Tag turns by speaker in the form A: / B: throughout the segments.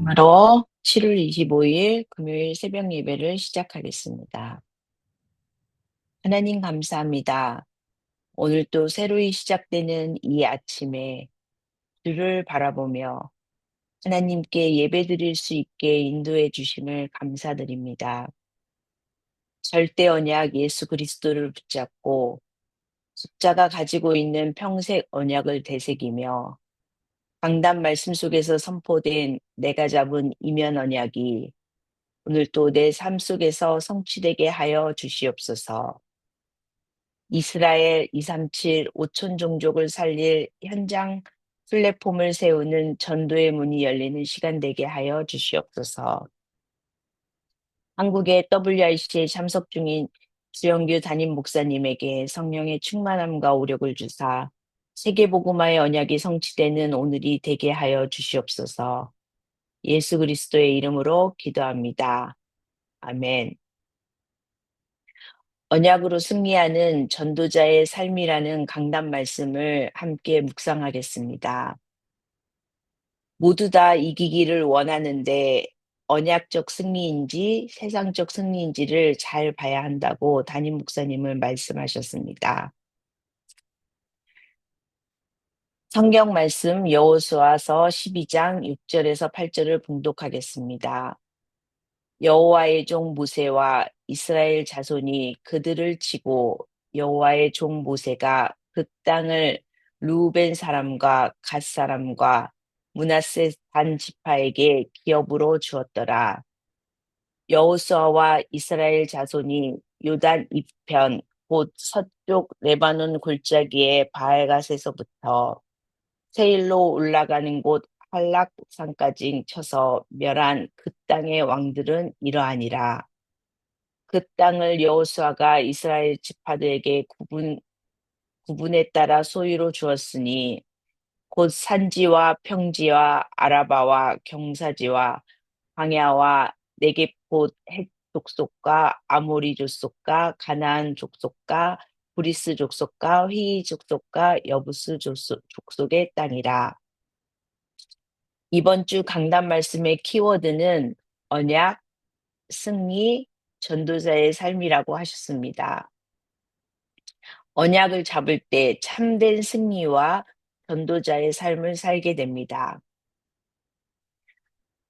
A: 바로 7월 25일 금요일 새벽 예배를 시작하겠습니다. 하나님 감사합니다. 오늘 또 새로이 시작되는 이 아침에 주를 바라보며 하나님께 예배드릴 수 있게 인도해 주심을 감사드립니다. 절대 언약 예수 그리스도를 붙잡고 숫자가 가지고 있는 평생 언약을 되새기며 강단 말씀 속에서 선포된 내가 잡은 이면 언약이 오늘 또 내 삶 속에서 성취되게 하여 주시옵소서. 이스라엘 237 5천 종족을 살릴 현장 플랫폼을 세우는 전도의 문이 열리는 시간 되게 하여 주시옵소서. 한국의 WIC에 참석 중인 주영규 담임 목사님에게 성령의 충만함과 오력을 주사 세계복음화의 언약이 성취되는 오늘이 되게 하여 주시옵소서. 예수 그리스도의 이름으로 기도합니다. 아멘. 언약으로 승리하는 전도자의 삶이라는 강단 말씀을 함께 묵상하겠습니다. 모두 다 이기기를 원하는데 언약적 승리인지 세상적 승리인지를 잘 봐야 한다고 담임 목사님은 말씀하셨습니다. 성경 말씀 여호수아서 12장 6절에서 8절을 봉독하겠습니다. 여호와의 종 모세와 이스라엘 자손이 그들을 치고 여호와의 종 모세가 그 땅을 루벤 사람과 갓 사람과 므낫세 반 지파에게 기업으로 주었더라. 여호수아와 이스라엘 자손이 요단 이편 곧 서쪽 레바논 골짜기의 바알갓에서부터 세일로 올라가는 곳 할락산까지 쳐서 멸한 그 땅의 왕들은 이러하니라. 그 땅을 여호수아가 이스라엘 지파들에게 구분에 따라 소유로 주었으니 곧 산지와 평지와 아라바와 경사지와 광야와 네겝 곧헷 족속과 아모리 족속과 가나안 족속과 브리스 족속과 휘이 족속과 여부스 족속의 땅이라. 이번 주 강단 말씀의 키워드는 언약, 승리, 전도자의 삶이라고 하셨습니다. 언약을 잡을 때 참된 승리와 전도자의 삶을 살게 됩니다.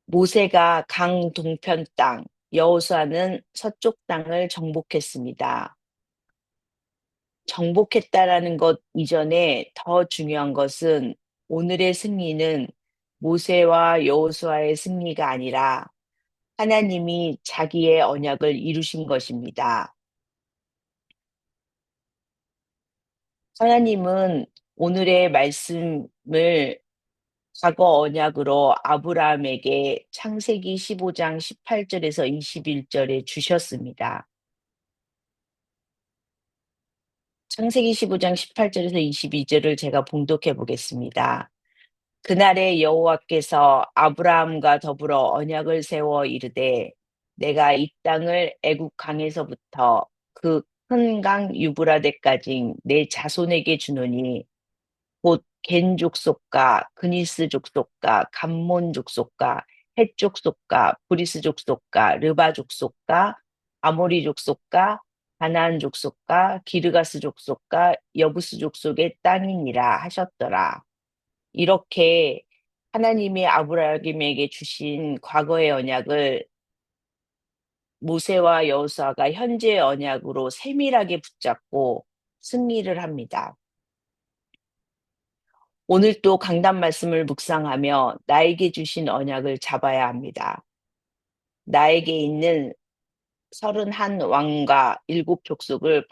A: 모세가 강 동편 땅, 여호수아는 서쪽 땅을 정복했습니다. 정복했다라는 것 이전에 더 중요한 것은 오늘의 승리는 모세와 여호수아의 승리가 아니라 하나님이 자기의 언약을 이루신 것입니다. 하나님은 오늘의 말씀을 과거 언약으로 아브라함에게 창세기 15장 18절에서 21절에 주셨습니다. 창세기 15장 18절에서 22절을 제가 봉독해 보겠습니다. 그날에 여호와께서 아브라함과 더불어 언약을 세워 이르되 내가 이 땅을 애굽 강에서부터 그 큰 강 유브라데까지 내 자손에게 주노니 곧 겐 족속과 그니스 족속과 감몬 족속과 헷 족속과 브리스 족속과 르바 족속과 아모리 족속과 가나안 족속과 기르가스 족속과 여부스 족속의 땅이니라 하셨더라. 이렇게 하나님이 아브라함에게 주신 과거의 언약을 모세와 여호수아가 현재의 언약으로 세밀하게 붙잡고 승리를 합니다. 오늘 또 강단 말씀을 묵상하며 나에게 주신 언약을 잡아야 합니다. 나에게 있는 31 왕과 7 족속을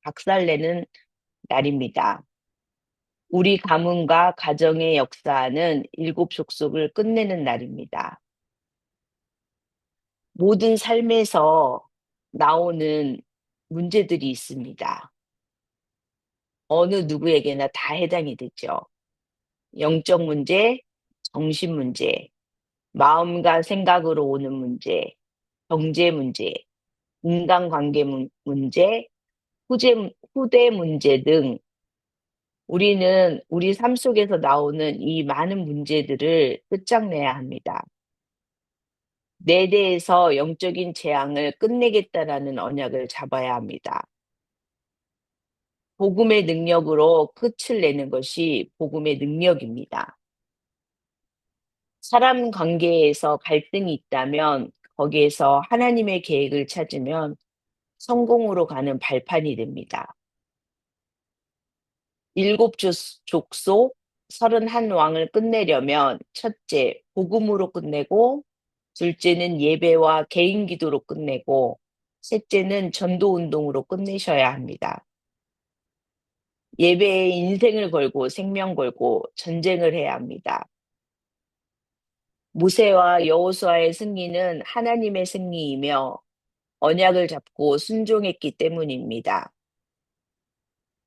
A: 박살내는 날입니다. 우리 가문과 가정의 역사는 7 족속을 끝내는 날입니다. 모든 삶에서 나오는 문제들이 있습니다. 어느 누구에게나 다 해당이 되죠. 영적 문제, 정신 문제, 마음과 생각으로 오는 문제, 경제 문제, 인간관계 문제, 후대 문제 등 우리는 우리 삶 속에서 나오는 이 많은 문제들을 끝장내야 합니다. 내 대해서 영적인 재앙을 끝내겠다라는 언약을 잡아야 합니다. 복음의 능력으로 끝을 내는 것이 복음의 능력입니다. 사람 관계에서 갈등이 있다면 거기에서 하나님의 계획을 찾으면 성공으로 가는 발판이 됩니다. 일곱 족속 31왕을 끝내려면 첫째, 복음으로 끝내고, 둘째는 예배와 개인 기도로 끝내고, 셋째는 전도 운동으로 끝내셔야 합니다. 예배에 인생을 걸고 생명 걸고 전쟁을 해야 합니다. 모세와 여호수아의 승리는 하나님의 승리이며 언약을 잡고 순종했기 때문입니다.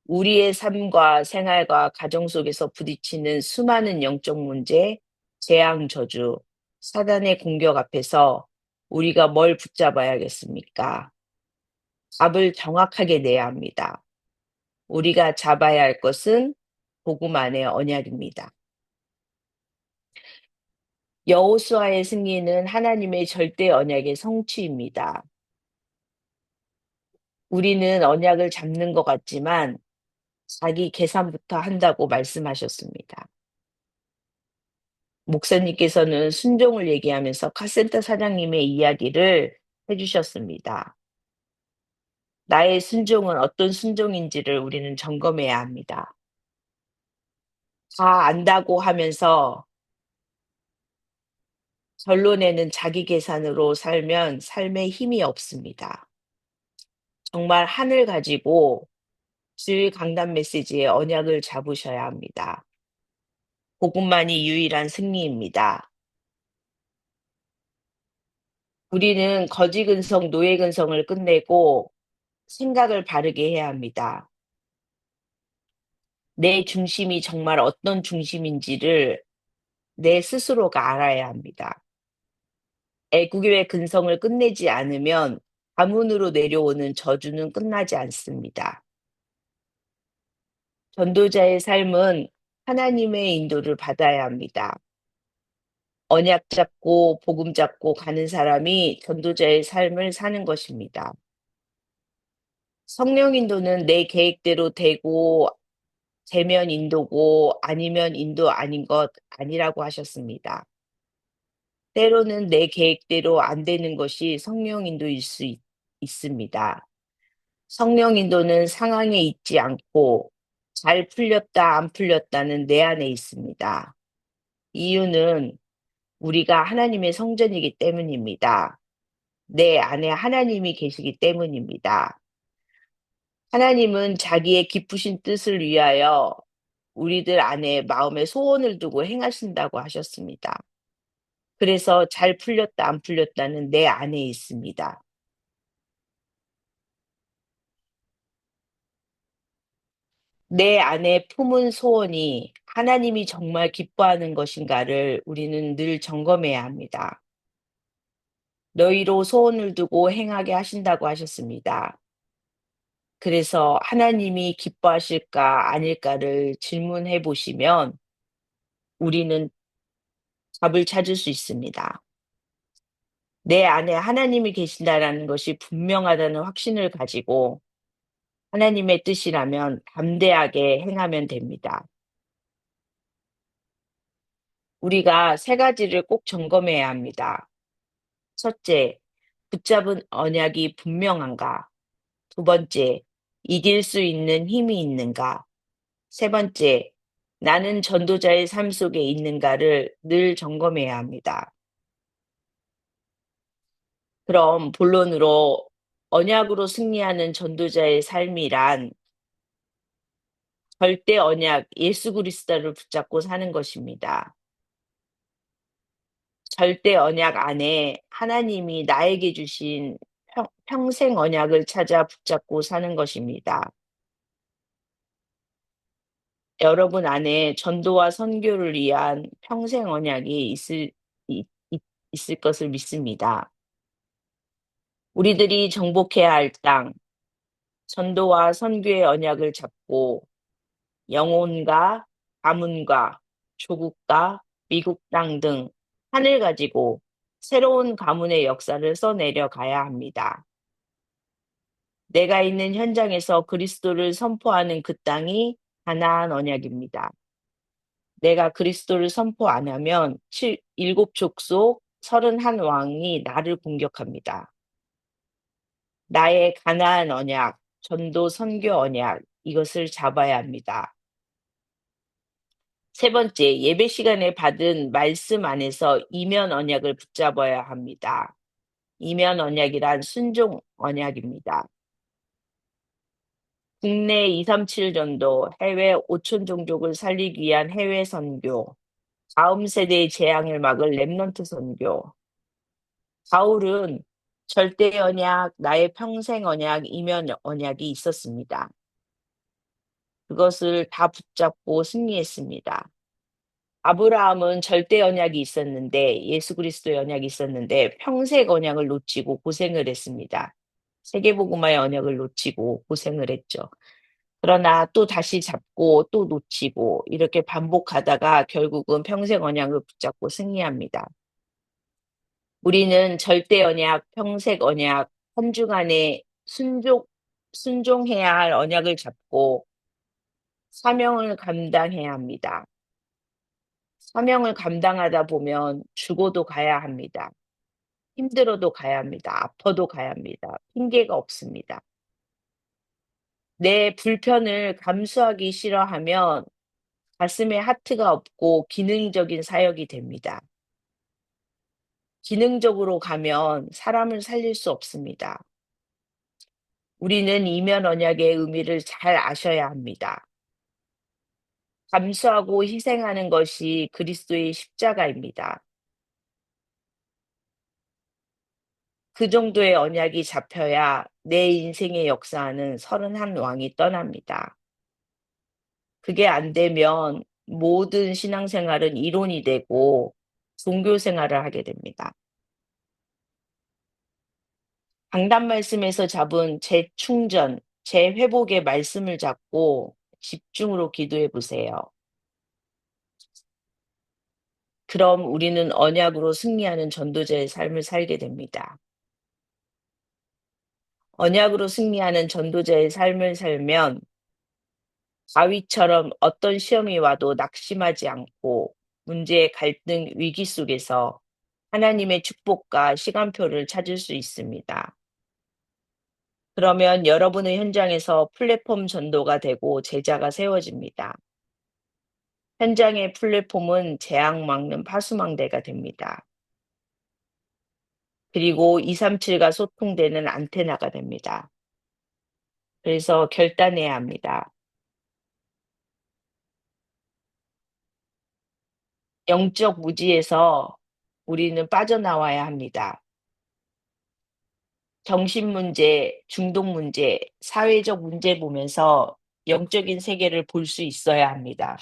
A: 우리의 삶과 생활과 가정 속에서 부딪히는 수많은 영적 문제, 재앙, 저주, 사단의 공격 앞에서 우리가 뭘 붙잡아야겠습니까? 답을 정확하게 내야 합니다. 우리가 잡아야 할 것은 복음 안의 언약입니다. 여호수아의 승리는 하나님의 절대 언약의 성취입니다. 우리는 언약을 잡는 것 같지만 자기 계산부터 한다고 말씀하셨습니다. 목사님께서는 순종을 얘기하면서 카센터 사장님의 이야기를 해주셨습니다. 나의 순종은 어떤 순종인지를 우리는 점검해야 합니다. 다 안다고 하면서 결론에는 자기 계산으로 살면 삶에 힘이 없습니다. 정말 한을 가지고 주일 강단 메시지의 언약을 잡으셔야 합니다. 그것만이 유일한 승리입니다. 우리는 거지 근성, 노예 근성을 끝내고 생각을 바르게 해야 합니다. 내 중심이 정말 어떤 중심인지를 내 스스로가 알아야 합니다. 애국의 근성을 끝내지 않으면 가문으로 내려오는 저주는 끝나지 않습니다. 전도자의 삶은 하나님의 인도를 받아야 합니다. 언약 잡고 복음 잡고 가는 사람이 전도자의 삶을 사는 것입니다. 성령 인도는 내 계획대로 되고 되면 인도고 아니면 인도 아닌 것 아니라고 하셨습니다. 때로는 내 계획대로 안 되는 것이 성령 인도일 수 있습니다. 성령 인도는 상황에 있지 않고 잘 풀렸다 안 풀렸다는 내 안에 있습니다. 이유는 우리가 하나님의 성전이기 때문입니다. 내 안에 하나님이 계시기 때문입니다. 하나님은 자기의 기쁘신 뜻을 위하여 우리들 안에 마음에 소원을 두고 행하신다고 하셨습니다. 그래서 잘 풀렸다 안 풀렸다는 내 안에 있습니다. 내 안에 품은 소원이 하나님이 정말 기뻐하는 것인가를 우리는 늘 점검해야 합니다. 너희로 소원을 두고 행하게 하신다고 하셨습니다. 그래서 하나님이 기뻐하실까 아닐까를 질문해 보시면 우리는 답을 찾을 수 있습니다. 내 안에 하나님이 계신다라는 것이 분명하다는 확신을 가지고 하나님의 뜻이라면 담대하게 행하면 됩니다. 우리가 세 가지를 꼭 점검해야 합니다. 첫째, 붙잡은 언약이 분명한가? 두 번째, 이길 수 있는 힘이 있는가? 세 번째, 나는 전도자의 삶 속에 있는가를 늘 점검해야 합니다. 그럼 본론으로 언약으로 승리하는 전도자의 삶이란 절대 언약 예수 그리스도를 붙잡고 사는 것입니다. 절대 언약 안에 하나님이 나에게 주신 평생 언약을 찾아 붙잡고 사는 것입니다. 여러분 안에 전도와 선교를 위한 평생 언약이 있을 것을 믿습니다. 우리들이 정복해야 할 땅, 전도와 선교의 언약을 잡고 영혼과 가문과 조국과 미국 땅 등 하늘 가지고 새로운 가문의 역사를 써내려 가야 합니다. 내가 있는 현장에서 그리스도를 선포하는 그 땅이 가나안 언약입니다. 내가 그리스도를 선포 안 하면 일곱 족속 31 왕이 나를 공격합니다. 나의 가나안 언약, 전도 선교 언약, 이것을 잡아야 합니다. 세 번째, 예배 시간에 받은 말씀 안에서 이면 언약을 붙잡아야 합니다. 이면 언약이란 순종 언약입니다. 국내 237 전도, 해외 5천 종족을 살리기 위한 해외 선교, 다음 세대의 재앙을 막을 렘넌트 선교. 바울은 절대 언약, 나의 평생 언약, 이면 언약이 있었습니다. 그것을 다 붙잡고 승리했습니다. 아브라함은 절대 언약이 있었는데, 예수 그리스도의 언약이 있었는데 평생 언약을 놓치고 고생을 했습니다. 세계복음화의 언약을 놓치고 고생을 했죠. 그러나 또 다시 잡고 또 놓치고 이렇게 반복하다가 결국은 평생 언약을 붙잡고 승리합니다. 우리는 절대 언약, 평생 언약, 한 주간에 순종해야 할 언약을 잡고 사명을 감당해야 합니다. 사명을 감당하다 보면 죽어도 가야 합니다. 힘들어도 가야 합니다. 아파도 가야 합니다. 핑계가 없습니다. 내 불편을 감수하기 싫어하면 가슴에 하트가 없고 기능적인 사역이 됩니다. 기능적으로 가면 사람을 살릴 수 없습니다. 우리는 이면 언약의 의미를 잘 아셔야 합니다. 감수하고 희생하는 것이 그리스도의 십자가입니다. 그 정도의 언약이 잡혀야 내 인생의 역사하는 31 왕이 떠납니다. 그게 안 되면 모든 신앙생활은 이론이 되고 종교 생활을 하게 됩니다. 강단 말씀에서 잡은 재충전, 재회복의 말씀을 잡고 집중으로 기도해 보세요. 그럼 우리는 언약으로 승리하는 전도자의 삶을 살게 됩니다. 언약으로 승리하는 전도자의 삶을 살면 다윗처럼 어떤 시험이 와도 낙심하지 않고 문제, 갈등, 위기 속에서 하나님의 축복과 시간표를 찾을 수 있습니다. 그러면 여러분의 현장에서 플랫폼 전도가 되고 제자가 세워집니다. 현장의 플랫폼은 재앙 막는 파수망대가 됩니다. 그리고 237과 소통되는 안테나가 됩니다. 그래서 결단해야 합니다. 영적 무지에서 우리는 빠져나와야 합니다. 정신 문제, 중독 문제, 사회적 문제 보면서 영적인 세계를 볼 수 있어야 합니다.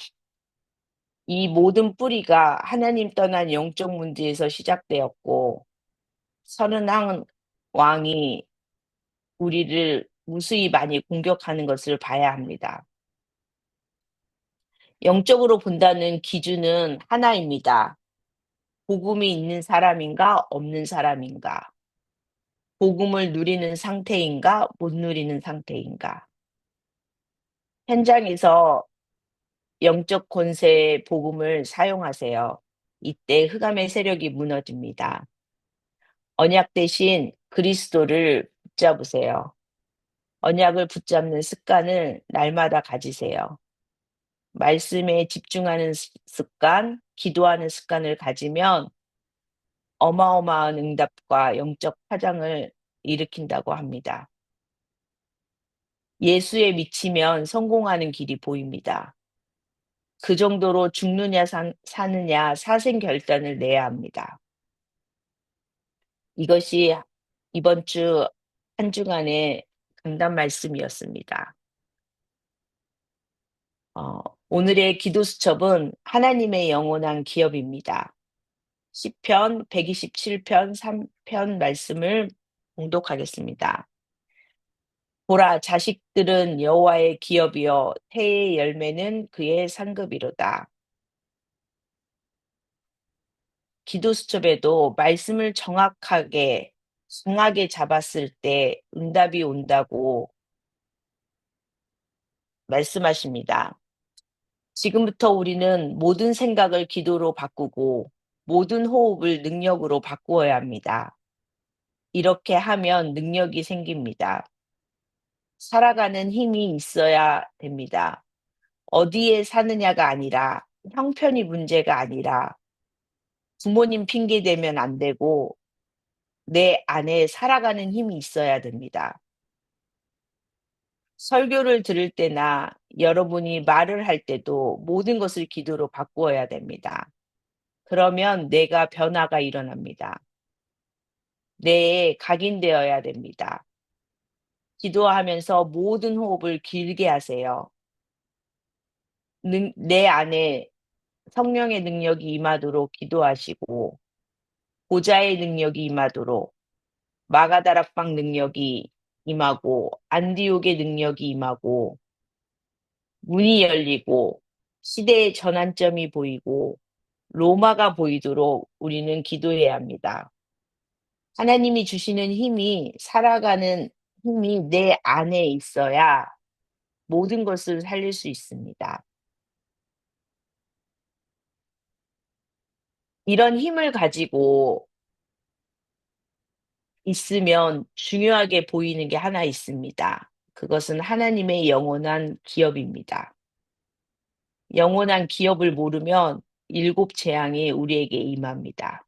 A: 이 모든 뿌리가 하나님 떠난 영적 문제에서 시작되었고, 선은왕 왕이 우리를 무수히 많이 공격하는 것을 봐야 합니다. 영적으로 본다는 기준은 하나입니다. 복음이 있는 사람인가, 없는 사람인가. 복음을 누리는 상태인가, 못 누리는 상태인가. 현장에서 영적 권세의 복음을 사용하세요. 이때 흑암의 세력이 무너집니다. 언약 대신 그리스도를 붙잡으세요. 언약을 붙잡는 습관을 날마다 가지세요. 말씀에 집중하는 습관, 기도하는 습관을 가지면 어마어마한 응답과 영적 파장을 일으킨다고 합니다. 예수에 미치면 성공하는 길이 보입니다. 그 정도로 죽느냐 사느냐 사생 결단을 내야 합니다. 이것이 이번 주 한 주간의 강단 말씀이었습니다. 오늘의 기도 수첩은 하나님의 영원한 기업입니다. 시편 127편 3편 말씀을 봉독하겠습니다. 보라, 자식들은 여호와의 기업이요 태의 열매는 그의 상급이로다. 기도 수첩에도 말씀을 정확하게, 강하게 잡았을 때 응답이 온다고 말씀하십니다. 지금부터 우리는 모든 생각을 기도로 바꾸고 모든 호흡을 능력으로 바꾸어야 합니다. 이렇게 하면 능력이 생깁니다. 살아가는 힘이 있어야 됩니다. 어디에 사느냐가 아니라, 형편이 문제가 아니라, 부모님 핑계 대면 안 되고, 내 안에 살아가는 힘이 있어야 됩니다. 설교를 들을 때나 여러분이 말을 할 때도 모든 것을 기도로 바꾸어야 됩니다. 그러면 뇌가 변화가 일어납니다. 뇌에 각인되어야 됩니다. 기도하면서 모든 호흡을 길게 하세요. 내 안에 성령의 능력이 임하도록 기도하시고, 보좌의 능력이 임하도록, 마가다락방 능력이 임하고, 안디옥의 능력이 임하고, 문이 열리고, 시대의 전환점이 보이고, 로마가 보이도록 우리는 기도해야 합니다. 하나님이 주시는 힘이, 살아가는 힘이 내 안에 있어야 모든 것을 살릴 수 있습니다. 이런 힘을 가지고 있으면 중요하게 보이는 게 하나 있습니다. 그것은 하나님의 영원한 기업입니다. 영원한 기업을 모르면 일곱 재앙이 우리에게 임합니다.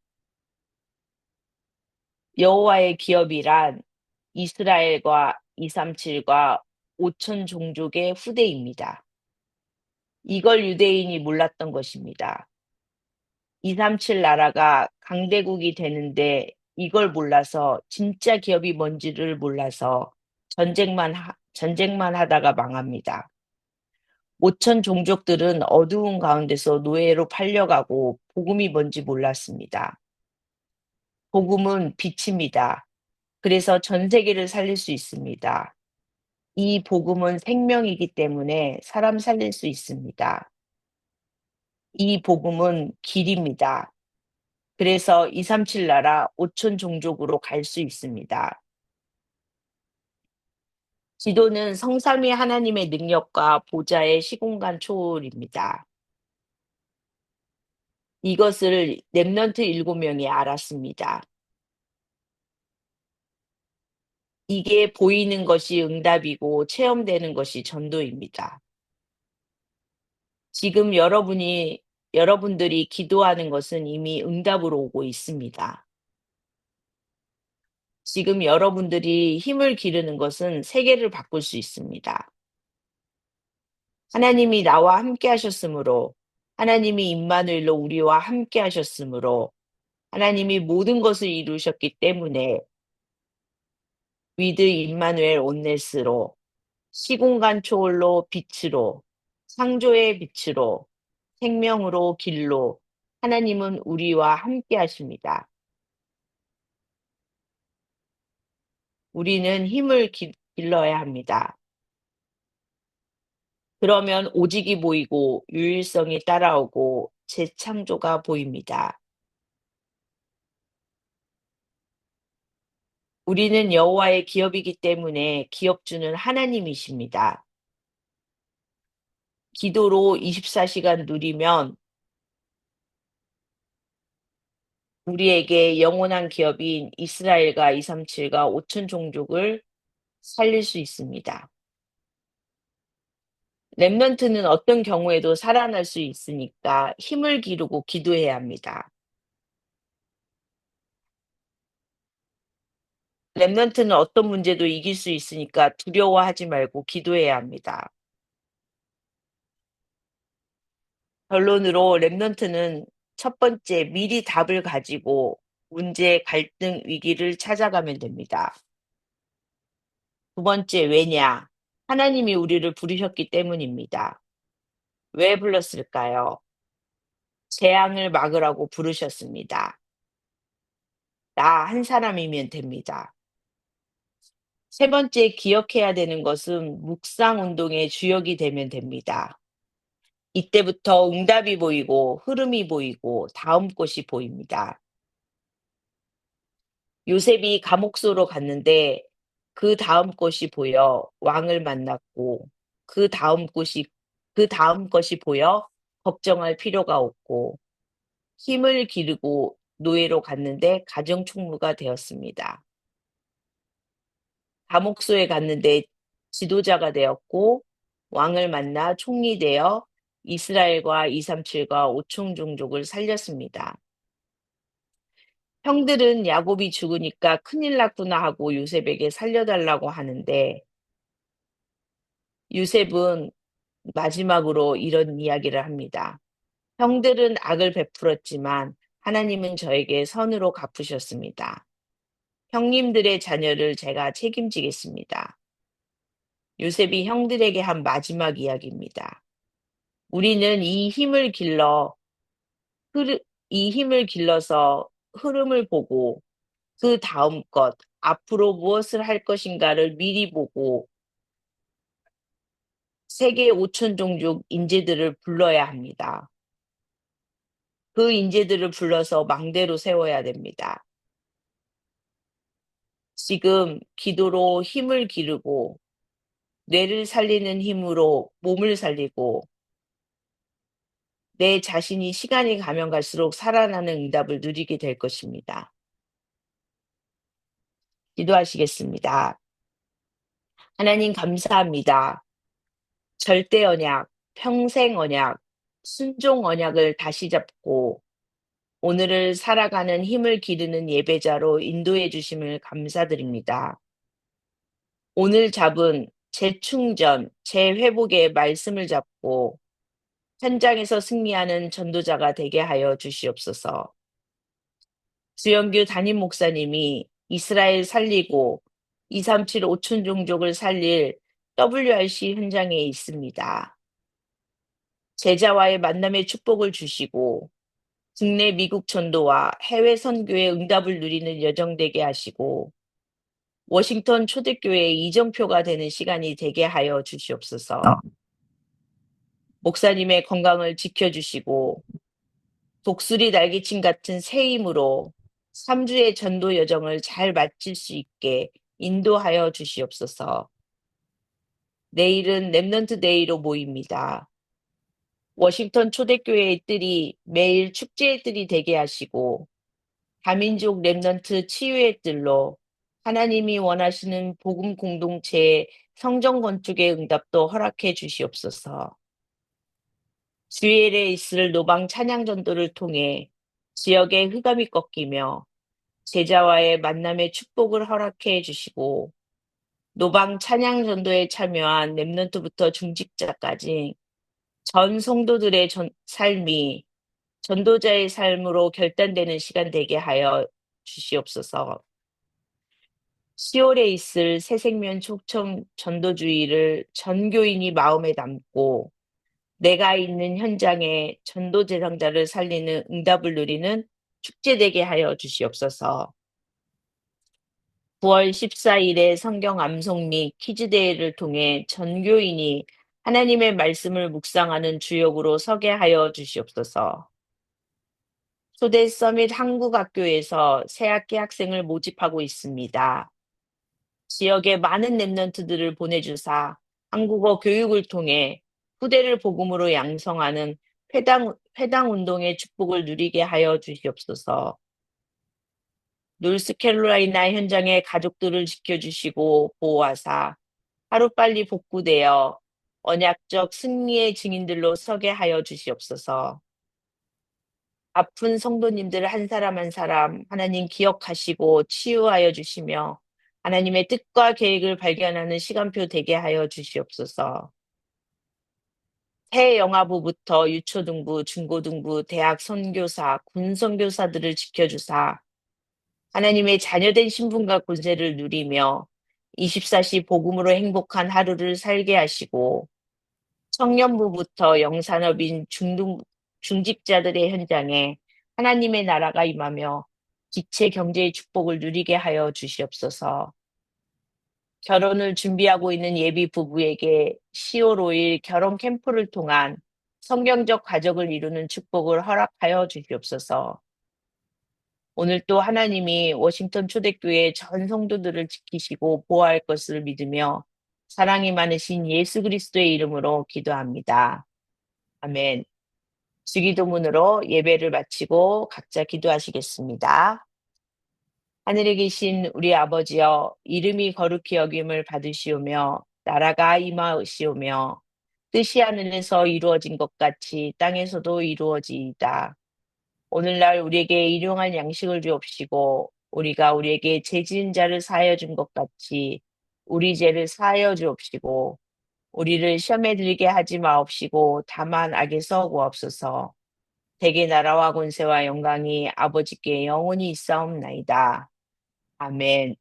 A: 여호와의 기업이란 이스라엘과 237과 5천 종족의 후대입니다. 이걸 유대인이 몰랐던 것입니다. 237 나라가 강대국이 되는데 이걸 몰라서, 진짜 기업이 뭔지를 몰라서 전쟁만 하다가 망합니다. 5천 종족들은 어두운 가운데서 노예로 팔려가고 복음이 뭔지 몰랐습니다. 복음은 빛입니다. 그래서 전 세계를 살릴 수 있습니다. 이 복음은 생명이기 때문에 사람 살릴 수 있습니다. 이 복음은 길입니다. 그래서 237 나라 5천 종족으로 갈 수 있습니다. 기도는 성삼위 하나님의 능력과 보좌의 시공간 초월입니다. 이것을 렘넌트 7명이 알았습니다. 이게 보이는 것이 응답이고 체험되는 것이 전도입니다. 지금 여러분들이 기도하는 것은 이미 응답으로 오고 있습니다. 지금 여러분들이 힘을 기르는 것은 세계를 바꿀 수 있습니다. 하나님이 나와 함께 하셨으므로, 하나님이 임마누엘로 우리와 함께 하셨으므로, 하나님이 모든 것을 이루셨기 때문에 위드 임마누엘 온네스로, 시공간 초월로 빛으로, 창조의 빛으로, 생명으로 길로, 하나님은 우리와 함께 하십니다. 우리는 힘을 길러야 합니다. 그러면 오직이 보이고 유일성이 따라오고 재창조가 보입니다. 우리는 여호와의 기업이기 때문에 기업주는 하나님이십니다. 기도로 24시간 누리면 우리에게 영원한 기업인 이스라엘과 237과 5천 종족을 살릴 수 있습니다. 렘넌트는 어떤 경우에도 살아날 수 있으니까 힘을 기르고 기도해야 합니다. 렘넌트는 어떤 문제도 이길 수 있으니까 두려워하지 말고 기도해야 합니다. 결론으로 렘넌트는 첫 번째, 미리 답을 가지고 문제, 갈등, 위기를 찾아가면 됩니다. 두 번째, 왜냐? 하나님이 우리를 부르셨기 때문입니다. 왜 불렀을까요? 재앙을 막으라고 부르셨습니다. 나 한 사람이면 됩니다. 세 번째, 기억해야 되는 것은 묵상 운동의 주역이 되면 됩니다. 이때부터 응답이 보이고 흐름이 보이고 다음 것이 보입니다. 요셉이 감옥소로 갔는데 그 다음 것이 보여 왕을 만났고 그 다음 것이 그 다음 것이 보여 걱정할 필요가 없고 힘을 기르고 노예로 갔는데 가정 총무가 되었습니다. 감옥소에 갔는데 지도자가 되었고 왕을 만나 총리 되어 이스라엘과 237과 5총 종족을 살렸습니다. 형들은 야곱이 죽으니까 큰일 났구나 하고 요셉에게 살려달라고 하는데 요셉은 마지막으로 이런 이야기를 합니다. 형들은 악을 베풀었지만 하나님은 저에게 선으로 갚으셨습니다. 형님들의 자녀를 제가 책임지겠습니다. 요셉이 형들에게 한 마지막 이야기입니다. 우리는 흐르, 이 힘을 길러서 흐름을 보고 그 다음 것, 앞으로 무엇을 할 것인가를 미리 보고 세계 5천 종족 인재들을 불러야 합니다. 그 인재들을 불러서 망대로 세워야 됩니다. 지금 기도로 힘을 기르고 뇌를 살리는 힘으로 몸을 살리고 내 자신이 시간이 가면 갈수록 살아나는 응답을 누리게 될 것입니다. 기도하시겠습니다. 하나님 감사합니다. 절대 언약, 평생 언약, 순종 언약을 다시 잡고 오늘을 살아가는 힘을 기르는 예배자로 인도해 주심을 감사드립니다. 오늘 잡은 재충전, 재회복의 말씀을 잡고 현장에서 승리하는 전도자가 되게 하여 주시옵소서. 주영규 담임 목사님이 이스라엘 살리고 237 5천 종족을 살릴 WRC 현장에 있습니다. 제자와의 만남의 축복을 주시고 국내 미국 전도와 해외 선교의 응답을 누리는 여정 되게 하시고 워싱턴 초대교회 이정표가 되는 시간이 되게 하여 주시옵소서. 목사님의 건강을 지켜주시고 독수리 날개침 같은 새 힘으로 3주의 전도 여정을 잘 마칠 수 있게 인도하여 주시옵소서. 내일은 랩넌트 데이로 모입니다. 워싱턴 초대교회의 뜰이 매일 축제의 뜰이 되게 하시고 다민족 랩넌트 치유의 뜰로 하나님이 원하시는 복음 공동체의 성전 건축의 응답도 허락해 주시옵소서. 주일에 있을 노방 찬양 전도를 통해 지역의 흑암이 꺾이며 제자와의 만남의 축복을 허락해 주시고 노방 찬양 전도에 참여한 랩넌트부터 중직자까지 전 성도들의 삶이 전도자의 삶으로 결단되는 시간 되게 하여 주시옵소서. 10월에 있을 새생명 초청 전도주의를 전교인이 마음에 담고 내가 있는 현장에 전도 대상자를 살리는 응답을 누리는 축제되게 하여 주시옵소서. 9월 14일에 성경 암송 및 퀴즈대회를 통해 전교인이 하나님의 말씀을 묵상하는 주역으로 서게 하여 주시옵소서. 초대 서밋 한국학교에서 새학기 학생을 모집하고 있습니다. 지역에 많은 랩런트들을 보내주사 한국어 교육을 통해 후대를 복음으로 양성하는 회당 운동의 축복을 누리게 하여 주시옵소서. 노스캐롤라이나 현장의 가족들을 지켜주시고 보호하사 하루빨리 복구되어 언약적 승리의 증인들로 서게 하여 주시옵소서. 아픈 성도님들 한 사람 한 사람 하나님 기억하시고 치유하여 주시며 하나님의 뜻과 계획을 발견하는 시간표 되게 하여 주시옵소서. 새 영아부부터 유초등부, 중고등부, 대학 선교사, 군 선교사들을 지켜주사 하나님의 자녀된 신분과 권세를 누리며 24시 복음으로 행복한 하루를 살게 하시고 청년부부터 영산업인 중직자들의 현장에 하나님의 나라가 임하며 기체 경제의 축복을 누리게 하여 주시옵소서. 결혼을 준비하고 있는 예비 부부에게 10월 5일 결혼 캠프를 통한 성경적 가족을 이루는 축복을 허락하여 주시옵소서. 오늘 또 하나님이 워싱턴 초대교회 전 성도들을 지키시고 보호할 것을 믿으며 사랑이 많으신 예수 그리스도의 이름으로 기도합니다. 아멘. 주기도문으로 예배를 마치고 각자 기도하시겠습니다. 하늘에 계신 우리 아버지여, 이름이 거룩히 여김을 받으시오며 나라가 임하시오며 뜻이 하늘에서 이루어진 것 같이 땅에서도 이루어지이다. 오늘날 우리에게 일용할 양식을 주옵시고 우리가 우리에게 죄 지은 자를 사하여 준 것 같이 우리 죄를 사하여 주옵시고 우리를 시험에 들게 하지 마옵시고 다만 악에서 구하옵소서. 대개 나라와 권세와 영광이 아버지께 영원히 있사옵나이다. 아멘.